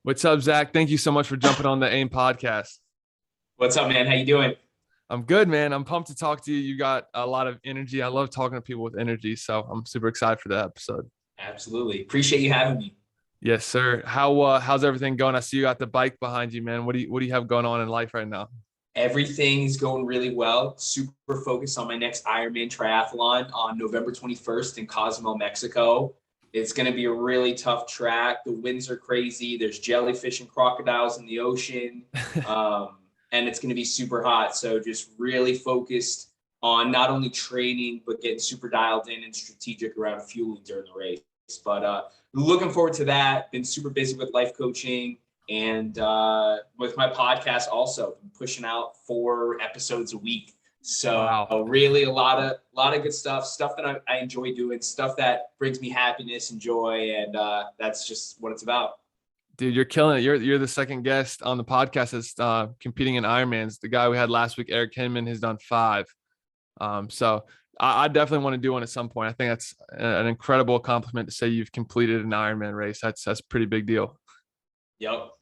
What's up, Zach? Thank you so much for jumping on the AIM podcast. What's up, man? How you doing? I'm good, man. I'm pumped to talk to you. You got a lot of energy. I love talking to people with energy, so I'm super excited for that episode. Absolutely. Appreciate you having me. Yes, sir. How's everything going? I see you got the bike behind you, man. What do you have going on in life right now? Everything's going really well. Super focused on my next Ironman triathlon on November 21st in Cozumel, Mexico. It's going to be a really tough track. The winds are crazy. There's jellyfish and crocodiles in the ocean. Um, and it's going to be super hot. So just really focused on not only training, but getting super dialed in and strategic around fueling during the race. But looking forward to that. Been super busy with life coaching and with my podcast also. Been pushing out 4 episodes a week. So Wow. really a lot of good stuff that I enjoy doing, stuff that brings me happiness and joy. And that's just what it's about. Dude, you're killing it. You're the second guest on the podcast that's competing in Ironmans. The guy we had last week, Eric Hinman, has done 5. So I definitely want to do one at some point. I think that's an incredible accomplishment to say you've completed an Ironman race. That's a pretty big deal. Yep.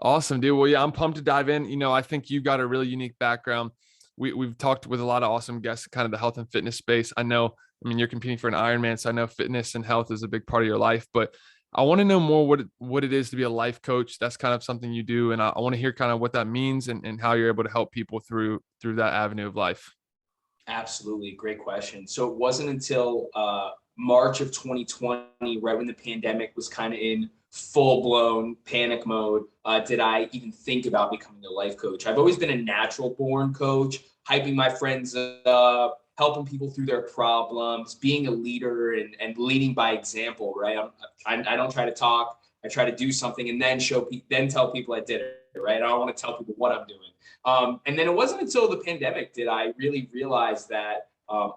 Awesome, dude. Well, yeah, I'm pumped to dive in. I think you got a really unique background. We've talked with a lot of awesome guests, kind of the health and fitness space. I mean, you're competing for an Ironman, so I know fitness and health is a big part of your life, but I want to know more what it is to be a life coach. That's kind of something you do. And I want to hear kind of what that means and how you're able to help people through that avenue of life. Absolutely. Great question. So it wasn't until March of 2020, right when the pandemic was kind of in full blown panic mode, did I even think about becoming a life coach. I've always been a natural born coach, hyping my friends up, helping people through their problems, being a leader and leading by example, right? I don't try to talk. I try to do something and then tell people I did it, right? I don't want to tell people what I'm doing. And then it wasn't until the pandemic did I really realize that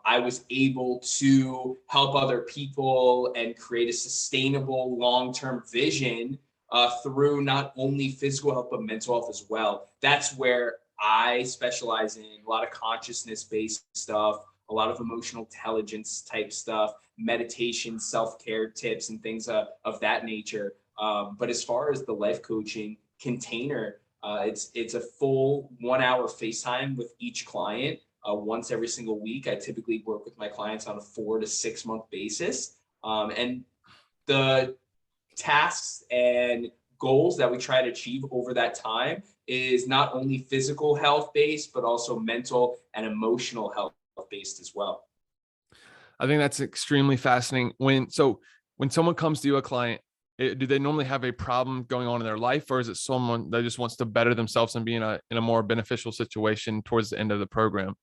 I was able to help other people and create a sustainable long-term vision through not only physical health, but mental health as well. That's where I specialize in a lot of consciousness-based stuff, a lot of emotional intelligence type stuff, meditation, self-care tips, and things of that nature. But as far as the life coaching container, it's a full 1 hour FaceTime with each client once every single week. I typically work with my clients on a 4 to 6 month basis. And the tasks and goals that we try to achieve over that time is not only physical health based, but also mental and emotional health based as well. I think that's extremely fascinating. When someone comes to you, a client, do they normally have a problem going on in their life, or is it someone that just wants to better themselves and be in a more beneficial situation towards the end of the program?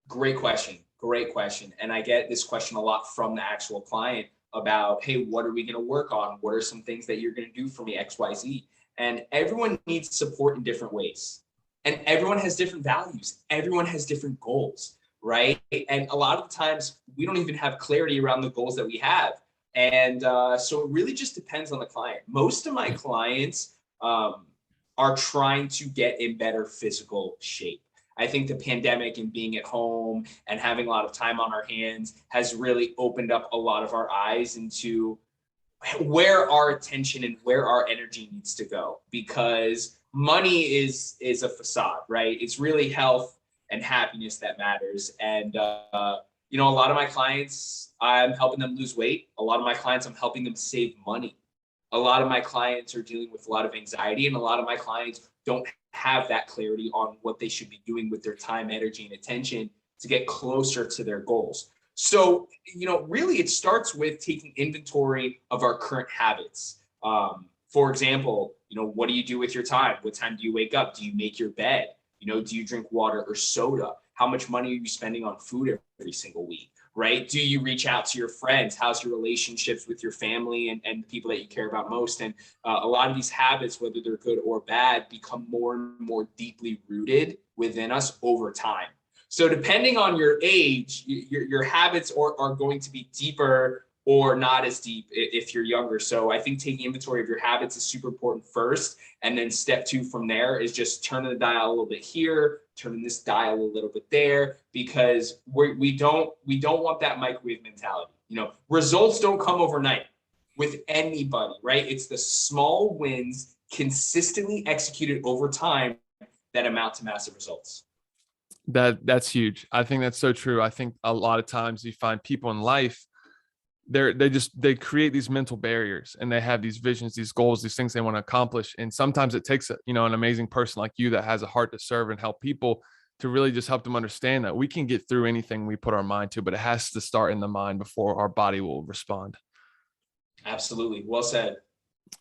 Great question. Great question. And I get this question a lot from the actual client about, hey, what are we going to work on? What are some things that you're going to do for me, XYZ? And everyone needs support in different ways. And everyone has different values. Everyone has different goals, right? And a lot of the times we don't even have clarity around the goals that we have. And so it really just depends on the client. Most of my clients are trying to get in better physical shape. I think the pandemic and being at home and having a lot of time on our hands has really opened up a lot of our eyes into where our attention and where our energy needs to go, because money is a facade, right? It's really health and happiness that matters. And a lot of my clients, I'm helping them lose weight. A lot of my clients, I'm helping them save money. A lot of my clients are dealing with a lot of anxiety, and a lot of my clients don't have that clarity on what they should be doing with their time, energy, and attention to get closer to their goals. So, really it starts with taking inventory of our current habits. For example, what do you do with your time? What time do you wake up? Do you make your bed? Do you drink water or soda? How much money are you spending on food every single week? Right? Do you reach out to your friends? How's your relationships with your family and the people that you care about most? And a lot of these habits, whether they're good or bad, become more and more deeply rooted within us over time. So depending on your age, your habits are going to be deeper or not as deep if you're younger. So I think taking inventory of your habits is super important first. And then step 2 from there is just turning the dial a little bit here, turning this dial a little bit there, because we don't want that microwave mentality. Results don't come overnight with anybody, right? It's the small wins consistently executed over time that amount to massive results. That's huge. I think that's so true. I think a lot of times you find people in life, they create these mental barriers, and they have these visions, these goals, these things they want to accomplish. And sometimes it takes an amazing person like you that has a heart to serve and help people, to really just help them understand that we can get through anything we put our mind to, but it has to start in the mind before our body will respond. Absolutely. Well said.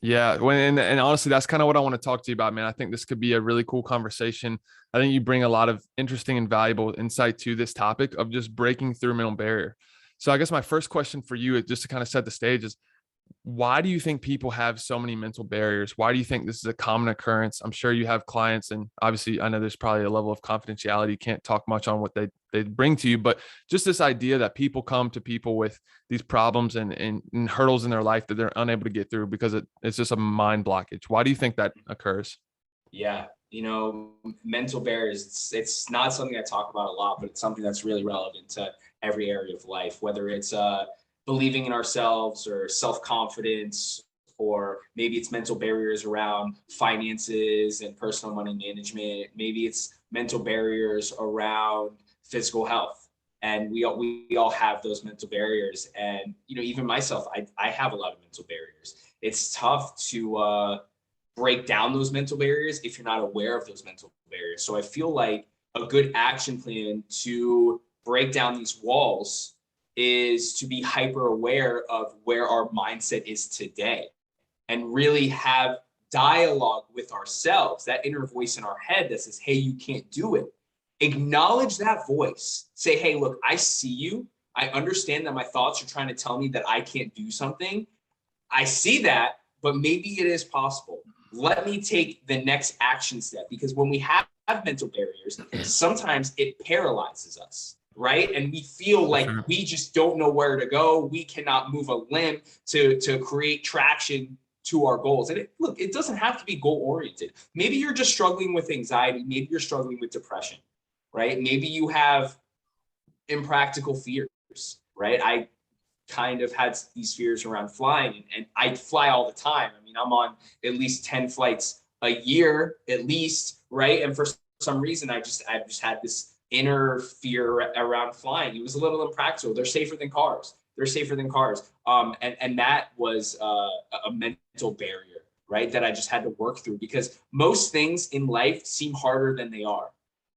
Yeah, and honestly, that's kind of what I want to talk to you about, man. I think this could be a really cool conversation. I think you bring a lot of interesting and valuable insight to this topic of just breaking through mental barrier. So I guess my first question for you, just to kind of set the stage, is why do you think people have so many mental barriers? Why do you think this is a common occurrence? I'm sure you have clients, and obviously I know there's probably a level of confidentiality. You can't talk much on what they bring to you, but just this idea that people come to people with these problems and hurdles in their life that they're unable to get through because it's just a mind blockage. Why do you think that occurs? Yeah. Mental barriers, it's not something I talk about a lot, but it's something that's really relevant to every area of life, whether it's believing in ourselves or self-confidence, or maybe it's mental barriers around finances and personal money management. Maybe it's mental barriers around physical health. And we all have those mental barriers. And, even myself, I have a lot of mental barriers. It's tough to break down those mental barriers if you're not aware of those mental barriers. So I feel like a good action plan to break down these walls is to be hyper aware of where our mindset is today, and really have dialogue with ourselves, that inner voice in our head that says, hey, you can't do it. Acknowledge that voice. Say, hey, look, I see you. I understand that my thoughts are trying to tell me that I can't do something. I see that, but maybe it is possible. Let me take the next action step, because when we have mental barriers, sometimes it paralyzes us, right? And we feel like we just don't know where to go. We cannot move a limb to create traction to our goals. And it doesn't have to be goal oriented. Maybe you're just struggling with anxiety. Maybe you're struggling with depression, right? Maybe you have impractical fears, right? I kind of had these fears around flying, and I fly all the time. I mean, I'm on at least 10 flights a year, at least, right? And for some reason, I've just had this inner fear around flying. It was a little impractical. They're safer than cars. And that was a mental barrier, right? That I just had to work through, because most things in life seem harder than they are.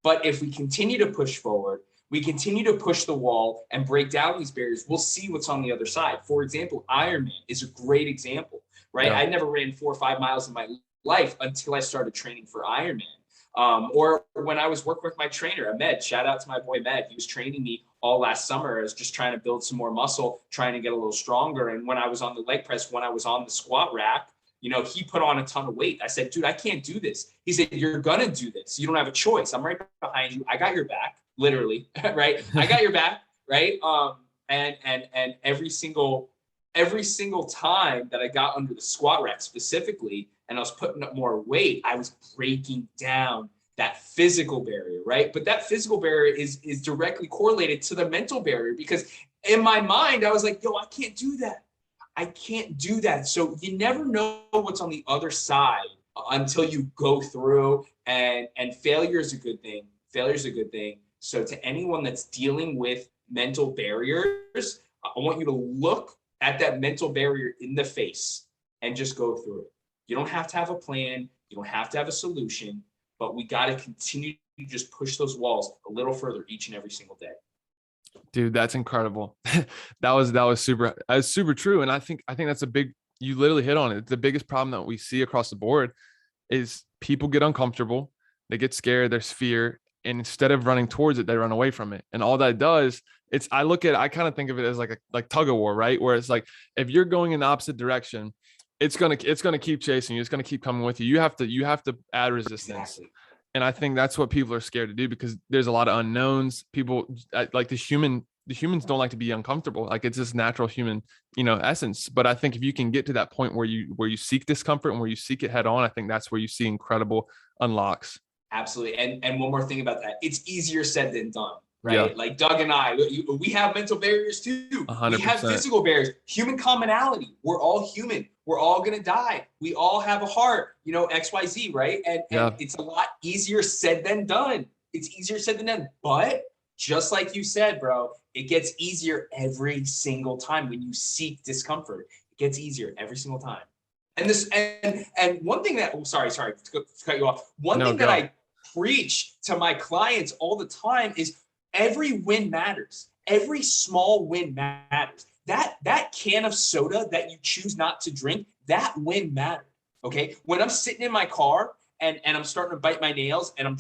But if we continue to push forward, we continue to push the wall and break down these barriers, we'll see what's on the other side. For example, IronMan is a great example, right? Yeah. I never ran 4 or 5 miles in my life until I started training for IronMan. Or when I was working with my trainer, Ahmed, shout out to my boy Ahmed. He was training me all last summer. I was just trying to build some more muscle, trying to get a little stronger. And when I was on the leg press, when I was on the squat rack, he put on a ton of weight. I said, dude, I can't do this. He said, you're going to do this. You don't have a choice. I'm right behind you. I got your back, literally, right? I got your back, right? And every single time that I got under the squat rack specifically, and I was putting up more weight, I was breaking down that physical barrier, right? But that physical barrier is directly correlated to the mental barrier, because in my mind, I was like, yo, I can't do that. I can't do that. So you never know what's on the other side until you go through, and failure is a good thing. Failure is a good thing. So to anyone that's dealing with mental barriers, I want you to look at that mental barrier in the face and just go through it. You don't have to have a plan. You don't have to have a solution, but we got to continue to just push those walls a little further each and every single day. Dude, that's incredible. That was super true. And I think that's you literally hit on it. The biggest problem that we see across the board is people get uncomfortable, they get scared, there's fear, and instead of running towards it, they run away from it. And all that does, I kind of think of it as like tug of war, right? Where it's like, if you're going in the opposite direction, it's gonna keep chasing you. It's gonna keep coming with you. You have to add resistance. Exactly. And I think that's what people are scared to do, because there's a lot of unknowns. People like the humans don't like to be uncomfortable. Like, it's this natural human, essence. But I think if you can get to that point where you seek discomfort and where you seek it head on, I think that's where you see incredible unlocks. Absolutely. And one more thing about that, it's easier said than done, right? Yeah. Like Doug and I, we have mental barriers too. 100%. We have physical barriers, human commonality. We're all human. We're all going to die. We all have a heart, you know, XYZ, right? And it's a lot easier said than done. It's easier said than done. But just like you said, bro, it gets easier every single time when you seek discomfort. It gets easier every single time. And this and one thing that sorry to cut you off. One thing that I preach to my clients all the time is every win matters. Every small win matters. That can of soda that you choose not to drink, that win mattered. Okay. When I'm sitting in my car and I'm starting to bite my nails and I'm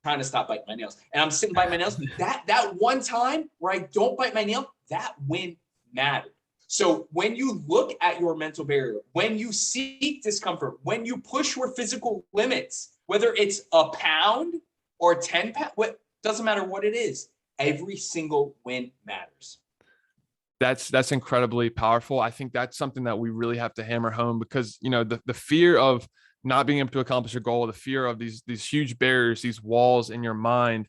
trying to stop biting my nails and I'm sitting by my nails, that one time where I don't bite my nail, that win mattered. So when you look at your mental barrier, when you seek discomfort, when you push your physical limits, whether it's a pound or 10 pounds, doesn't matter what it is, every single win matters. That's incredibly powerful. I think that's something that we really have to hammer home because, you know, the fear of not being able to accomplish your goal, the fear of these huge barriers, these walls in your mind,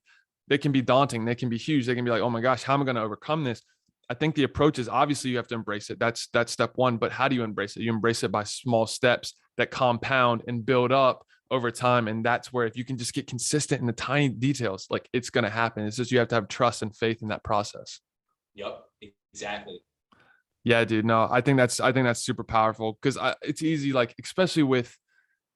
they can be daunting. They can be huge. They can be like, oh my gosh, how am I going to overcome this? I think the approach is obviously you have to embrace it. That's step one. But how do you embrace it? You embrace it by small steps that compound and build up over time. And that's where if you can just get consistent in the tiny details, like it's going to happen. It's just you have to have trust and faith in that process. Yep, exactly. Yeah, dude. No, I think that's super powerful because it's easy, like especially with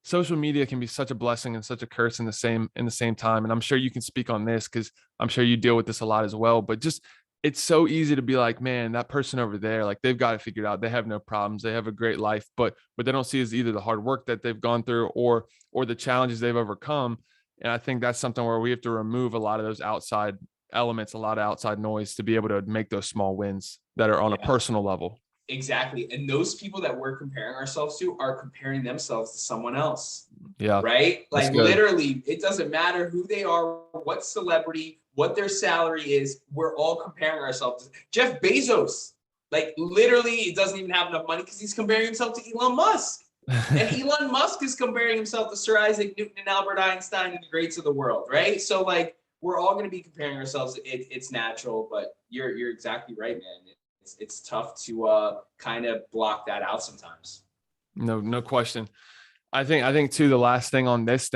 social media can be such a blessing and such a curse in the same time. And I'm sure you can speak on this because I'm sure you deal with this a lot as well. But just it's so easy to be like, man, that person over there, like they've got it figured out. They have no problems. They have a great life. But what they don't see is either the hard work that they've gone through or the challenges they've overcome. And I think that's something where we have to remove a lot of those outside elements, a lot of outside noise to be able to make those small wins that are on a personal level. Exactly. And those people that we're comparing ourselves to are comparing themselves to someone else. Yeah. Right? Like literally, it doesn't matter who they are, what celebrity, what their salary is. We're all comparing ourselves. Jeff Bezos, like literally, it doesn't even have enough money because he's comparing himself to Elon Musk. And Elon Musk is comparing himself to Sir Isaac Newton and Albert Einstein and the greats of the world, right? So like, we're all going to be comparing ourselves. It's natural, but you're exactly right, man. It's tough to kind of block that out sometimes. No question. I think too, the last thing on this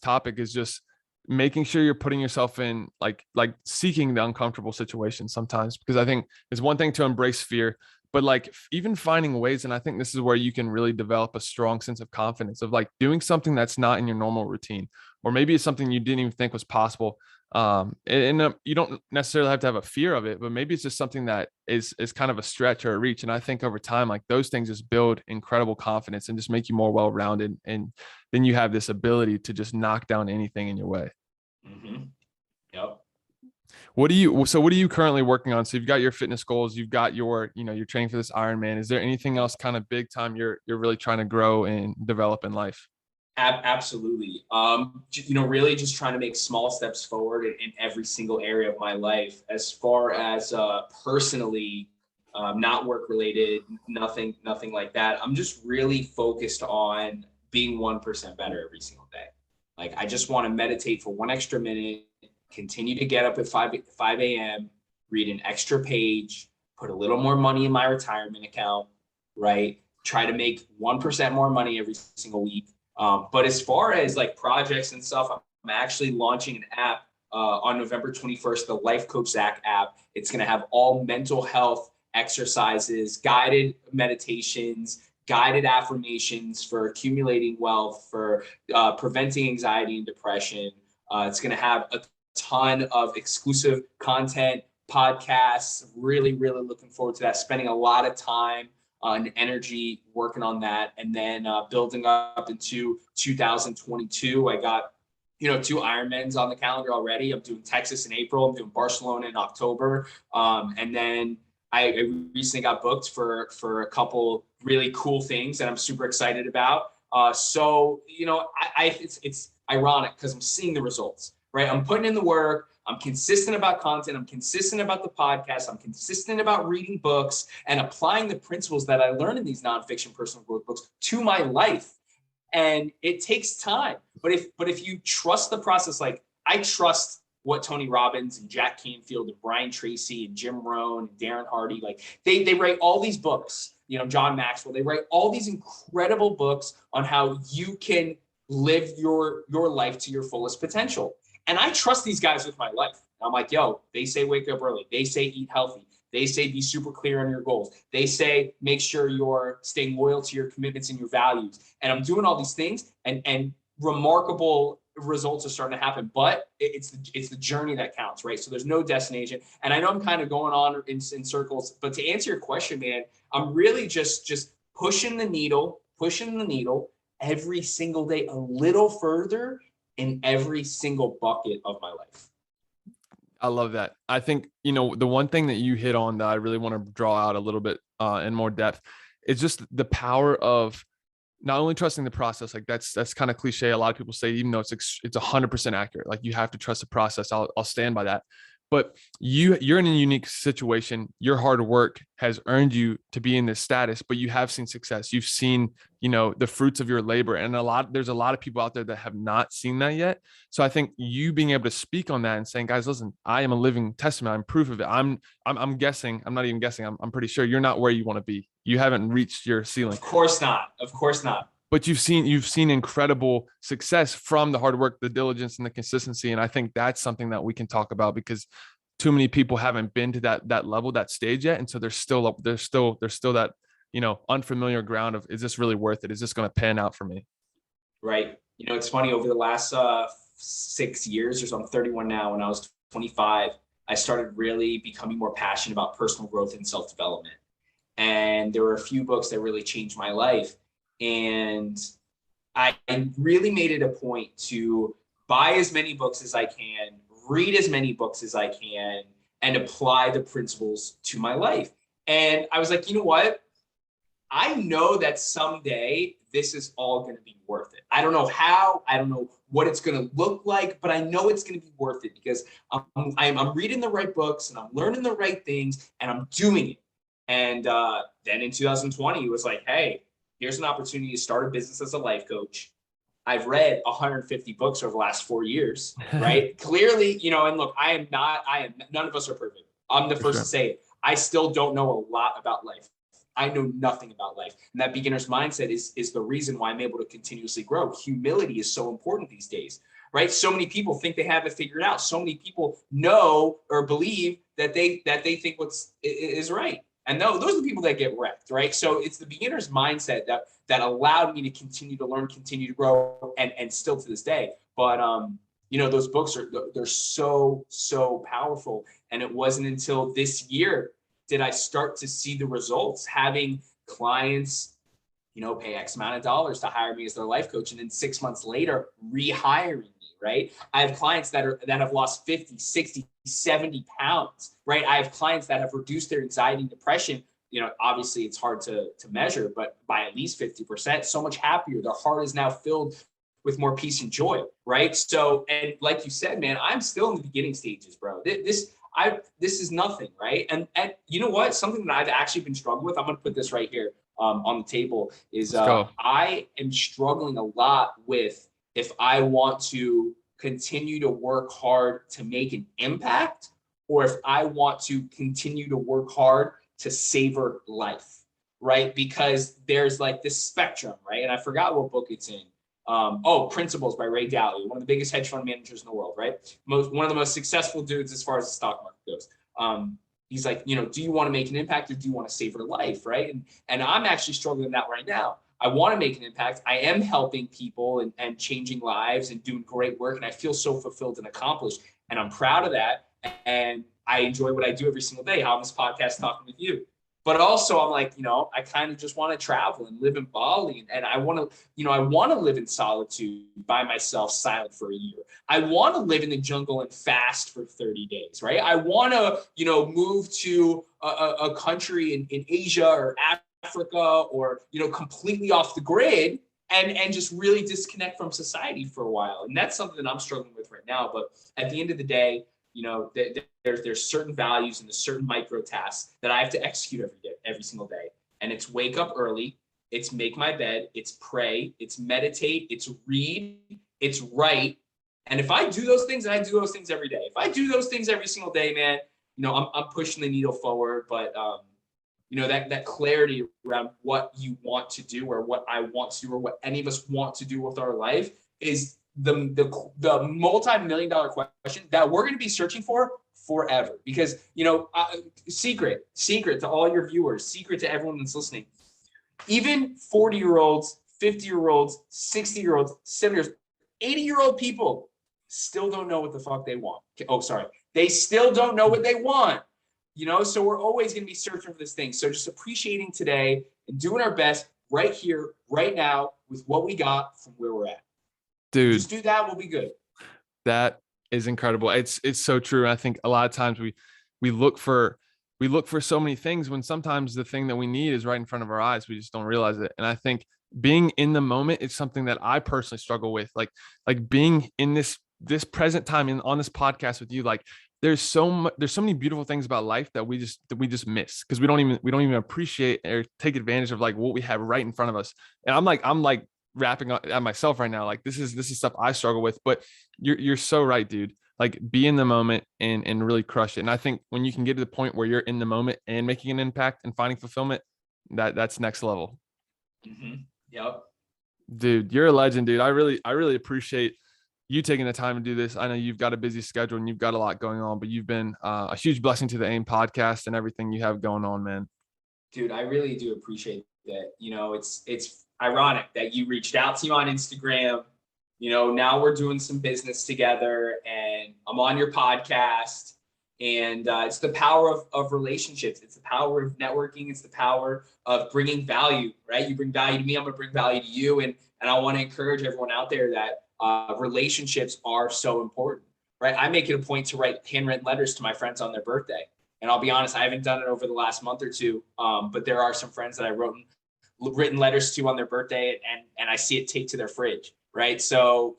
topic is just making sure you're putting yourself in like seeking the uncomfortable situation sometimes, because I think it's one thing to embrace fear, but like even finding ways. And I think this is where you can really develop a strong sense of confidence of like doing something that's not in your normal routine, or maybe it's something you didn't even think was possible. You don't necessarily have to have a fear of it, but maybe it's just something that is kind of a stretch or a reach. And I think over time, like those things just build incredible confidence and just make you more well-rounded. And then you have this ability to just knock down anything in your way. Mm-hmm. Yep. What are you currently working on? So you've got your fitness goals, you've got you're training for this IronMan. Is there anything else kind of big time you're really trying to grow and develop in life? Absolutely. Really just trying to make small steps forward in every single area of my life. As far as personally, not work related, nothing like that. I'm just really focused on being 1% better every single day. Like I just want to meditate for 1 extra minute, continue to get up at 5 a.m., read an extra page, put a little more money in my retirement account, right? Try to make 1% more money every single week. But as far as like projects and stuff, I'm actually launching an app on November 21st, the Life Coach Zach app. It's going to have all mental health exercises, guided meditations, guided affirmations for accumulating wealth, for preventing anxiety and depression. It's going to have a ton of exclusive content, podcasts. Really, really looking forward to that. Spending a lot of time and energy working on that, and then building up into 2022. I got 2 Ironmans on the calendar already. I'm doing Texas in April. I'm doing Barcelona in October, and then I recently got booked for a couple really cool things that I'm super excited about. It's ironic because I'm seeing the results, right? I'm putting in the work. I'm consistent about content. I'm consistent about the podcast. I'm consistent about reading books and applying the principles that I learned in these nonfiction personal growth books to my life. And it takes time. But if you trust the process, like I trust what Tony Robbins and Jack Canfield and Brian Tracy and Jim Rohn and Darren Hardy, like they write all these books John Maxwell. They write all these incredible books on how you can live your life to your fullest potential. And I trust these guys with my life. I'm like, yo, they say wake up early. They say eat healthy. They say be super clear on your goals. They say make sure you're staying loyal to your commitments and your values. And I'm doing all these things, and remarkable results are starting to happen. But it's the journey that counts, right? So there's no destination. And I know I'm kind of going on in circles, but to answer your question, man, I'm really just pushing the needle every single day a little further in every single bucket of my life. I love that. I think, the one thing that you hit on that I really want to draw out a little bit in more depth is just the power of not only trusting the process. Like that's kind of cliche. A lot of people say, even though it's 100% accurate, like you have to trust the process. I'll stand by that. But you're in a unique situation. Your hard work has earned you to be in this status, but you have seen success. You've seen, the fruits of your labor. And there's a lot of people out there that have not seen that yet. So I think you being able to speak on that and saying, guys, listen, I am a living testament. I'm proof of it. I'm guessing, I'm not even guessing. I'm pretty sure you're not where you want to be. You haven't reached your ceiling. Of course not. But you've seen incredible success from the hard work, the diligence, and the consistency. And I think that's something that we can talk about, because too many people haven't been to that level, that stage yet. And so there's still that, unfamiliar ground of, is this really worth it? Is this going to pan out for me? Right. It's funny, over the last 6 years or so, I'm 31 now. When I was 25, I started really becoming more passionate about personal growth and self-development. And there were a few books that really changed my life. And I really made it a point to buy as many books as I can, read as many books as I can, and apply the principles to my life. And I was like, you know what? I know that someday this is all going to be worth it. I don't know how, I don't know what it's going to look like, but I know it's going to be worth it, because I'm reading the right books and I'm learning the right things and I'm doing it. And then in 2020, it was like, hey, here's an opportunity to start a business as a life coach. I've read 150 books over the last 4 years, right? Clearly, and look, none of us are perfect. I'm the first to say it. I still don't know a lot about life. I know nothing about life. And that beginner's mindset is the reason why I'm able to continuously grow. Humility is so important these days, right? So many people think they have it figured out. So many people know or believe that they think is right. And those are the people that get wrecked, right? So it's the beginner's mindset that allowed me to continue to learn, continue to grow, and still to this day. But those books they're so powerful. And it wasn't until this year did I start to see the results, having clients, pay X amount of dollars to hire me as their life coach, and then 6 months later rehiring me. Right? I have clients that have lost 50, 60, 70 pounds, right? I have clients that have reduced their anxiety and depression. Obviously it's hard to measure, but by at least 50%, so much happier. Their heart is now filled with more peace and joy, right? So, and like you said, man, I'm still in the beginning stages, bro. This is nothing, right? And you know what? Something that I've actually been struggling with, I'm going to put this right here on the table, is I am struggling a lot with, if I want to continue to work hard to make an impact, or if I want to continue to work hard to savor life, right? Because there's like this spectrum, right? And I forgot what book it's in. Principles by Ray Dalio, one of the biggest hedge fund managers in the world, right? One of the most successful dudes as far as the stock market goes. He's like, do you want to make an impact, or do you want to savor life, right? And I'm actually struggling with that right now. I want to make an impact. I am helping people and changing lives and doing great work. And I feel so fulfilled and accomplished. And I'm proud of that. And I enjoy what I do every single day, how on this podcast talking with you. But also I'm like, I kind of just want to travel and live in Bali. And I want to live in solitude by myself, silent for a year. I want to live in the jungle and fast for 30 days, right? I want to, move to a country in Asia or Africa, or completely off the grid, and just really disconnect from society for a while. And that's something that I'm struggling with right now. But at the end of the day, there's certain values and there's certain micro tasks that I have to execute every single day. And it's wake up early, it's make my bed, it's pray, it's meditate, it's read, it's write. And if I do those things, and I do those things every day, if I do those things every single day, man, I'm pushing the needle forward. But that clarity around what you want to do or what I want to do or what any of us want to do with our life is the multi-million-dollar question that we're going to be searching for forever. Because, secret to all your viewers, secret to everyone that's listening, even 40-year-olds, 50-year-olds, 60-year-olds, 70-year-olds, 80-year-old people still don't know what the fuck they want. Oh, sorry. They still don't know what they want, so we're always going to be searching for this thing. So just appreciating today and doing our best right here, right now with what we got from where we're at. Dude, just do that. We'll be good. That is incredible. It's so true. I think a lot of times we look for so many things when sometimes the thing that we need is right in front of our eyes. We just don't realize it. And I think being in the moment is something that I personally struggle with. Like being in this present time on this podcast with you, like there's so many beautiful things about life that we just miss because we don't even appreciate or take advantage of like what we have right in front of us. And I'm like wrapping up at myself right now. Like this is stuff I struggle with, but you're so right, dude. Like be in the moment and really crush it. And I think when you can get to the point where you're in the moment and making an impact and finding fulfillment, that's next level. Mm-hmm. Yep. Dude, you're a legend, dude. I really appreciate you taking the time to do this. I know you've got a busy schedule and you've got a lot going on, but you've been a huge blessing to the AIM podcast and everything you have going on, man. Dude, I really do appreciate that. It's ironic that you reached out to me on Instagram. Now we're doing some business together and I'm on your podcast, and it's the power of relationships. It's the power of networking. It's the power of bringing value, right? You bring value to me, I'm going to bring value to you. And I want to encourage everyone out there that relationships are so important, right? I make it a point to write handwritten letters to my friends on their birthday. And I'll be honest, I haven't done it over the last month or two, but there are some friends that I written letters to on their birthday, and I see it taped to their fridge, right? So,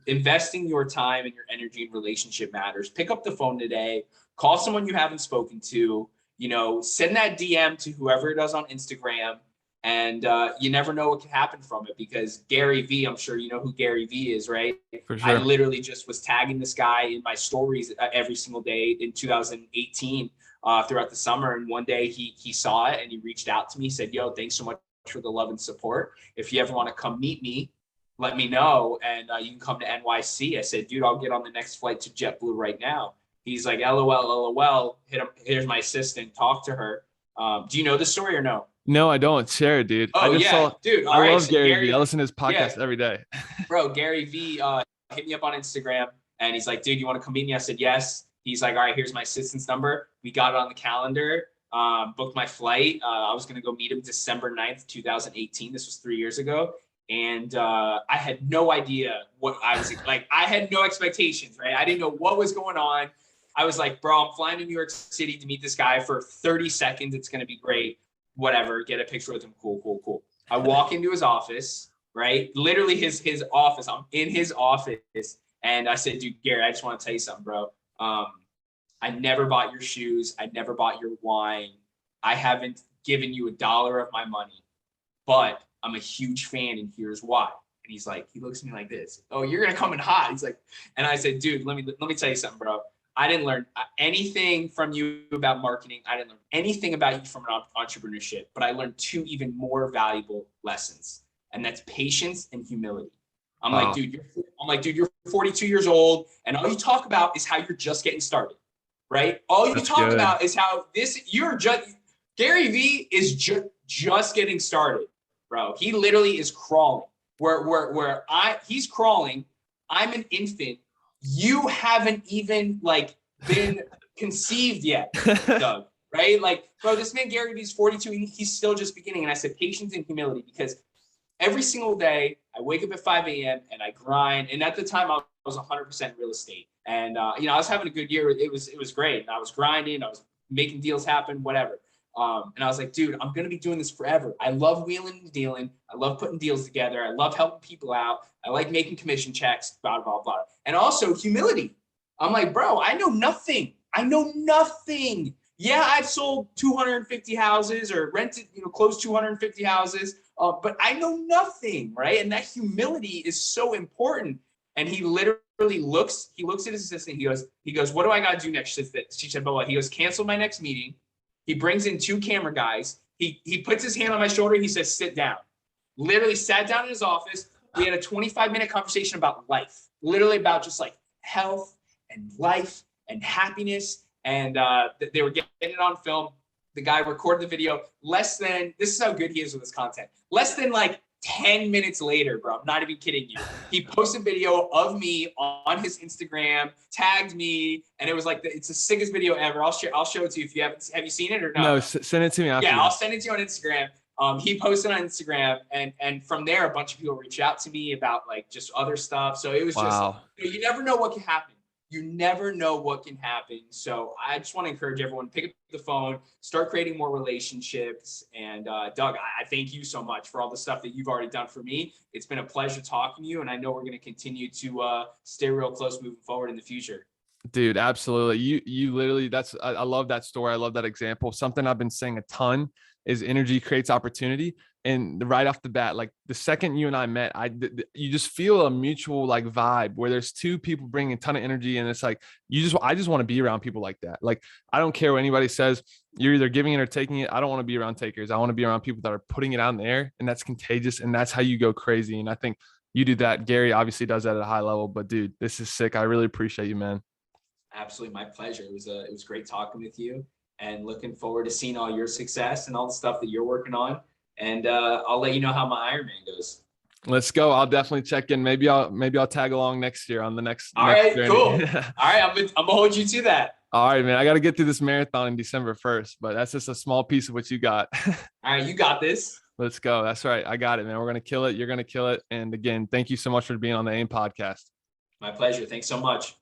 investing your time and your energy in relationship matters. Pick up the phone today, call someone you haven't spoken to, send that DM to whoever it does on Instagram. And you never know what can happen from it, because Gary V, I'm sure you know who Gary V is, right? For sure. I literally just was tagging this guy in my stories every single day in 2018 throughout the summer. And one day he saw it and he reached out to me, said, yo, thanks so much for the love and support. If you ever want to come meet me, let me know. And you can come to NYC. I said, dude, I'll get on the next flight to JetBlue right now. He's like, LOL. Here's my assistant. Talk to her. Do you know the story or no? No, I don't. Share it, dude. Oh, dude. I love Gary V. I listen to his podcast every day. Bro, Gary V hit me up on Instagram and he's like, dude, you want to come meet me? I said, yes. He's like, all right, here's my assistant's number. We got it on the calendar, booked my flight. I was going to go meet him December 9th, 2018. This was 3 years ago. And I had no idea what I was like. I had no expectations, right? I didn't know what was going on. I was like, bro, I'm flying to New York City to meet this guy for 30 seconds. It's going to be great. Whatever, get a picture with him. Cool. I walk into his office, right? Literally his office. I'm in his office. And I said, dude, Gary, I just want to tell you something, bro. I never bought your shoes. I never bought your wine. I haven't given you $1 of my money, but I'm a huge fan and here's why. And he's like, he looks at me like this. Oh, you're going to come in hot. He's like, and I said, dude, let me tell you something, bro. I didn't learn anything from you about marketing. I didn't learn anything about you from entrepreneurship, but I learned 2 even more valuable lessons. And that's patience and humility. I'm like, dude, you're 42 years old. And all you talk about is how you're just getting started, right? All you talk about is how Gary V is just getting started, bro. He literally is crawling he's crawling. I'm an infant. You haven't even been conceived yet, Doug, right? Like, bro, this man, Gary Vee's 42, he's still just beginning. And I said, patience and humility, because every single day I wake up at 5 a.m. and I grind. And at the time I was 100% real estate. And, I was having a good year. It was great. And I was grinding. I was making deals happen, whatever. And I was like, dude, I'm going to be doing this forever. I love wheeling and dealing. I love putting deals together. I love helping people out. I like making commission checks, blah, blah, blah. And also humility. I'm like, bro, I know nothing. Yeah, I've sold 250 houses or rented, close 250 houses, but I know nothing, right? And that humility is so important. And he literally looks at his assistant. He goes, what do I got to do next? She said, well, he goes, cancel my next meeting. He brings in 2 camera guys. He puts his hand on my shoulder. He says, sit down. Literally sat down in his office. We had a 25-minute conversation about life, literally about just like health and life and happiness. And they were getting it on film. The guy recorded the video this is how good he is with his content. Less than like 10 minutes later, bro, I'm not even kidding you. He posted video of me on his Instagram, tagged me, and it was like, it's the sickest video ever. I'll show it to you if you haven't. Have you seen it or no? No, send it to me after. Yeah, I'll send it to you on Instagram. He posted on Instagram, and from there, a bunch of people reached out to me about like just other stuff. So it was just, you never know what can happen. You never know what can happen. So I just want to encourage everyone, pick up the phone, start creating more relationships. And Doug, I thank you so much for all the stuff that you've already done for me. It's been a pleasure talking to you. And I know we're going to continue to stay real close moving forward in the future. Dude, absolutely. You literally, I love that story. I love that example. Something I've been saying a ton is energy creates opportunity. And right off the bat, like the second you and I met, you just feel a mutual like vibe where there's 2 people bringing a ton of energy. And it's like, I just want to be around people like that. Like, I don't care what anybody says, you're either giving it or taking it. I don't want to be around takers. I want to be around people that are putting it out in the air, and that's contagious. And that's how you go crazy. And I think you do that. Gary obviously does that at a high level, but dude, this is sick. I really appreciate you, man. Absolutely. My pleasure. It was great talking with you, and looking forward to seeing all your success and all the stuff that you're working on. And I'll let you know how my Ironman goes. Let's go. I'll definitely check in. Maybe I'll tag along next year on the next. All right, cool. All right. I'm gonna hold you to that. All right, man. I got to get through this marathon in December 1st, but that's just a small piece of what you got. All right. You got this. Let's go. That's right. I got it, man. We're going to kill it. You're going to kill it. And again, thank you so much for being on the AIM podcast. My pleasure. Thanks so much.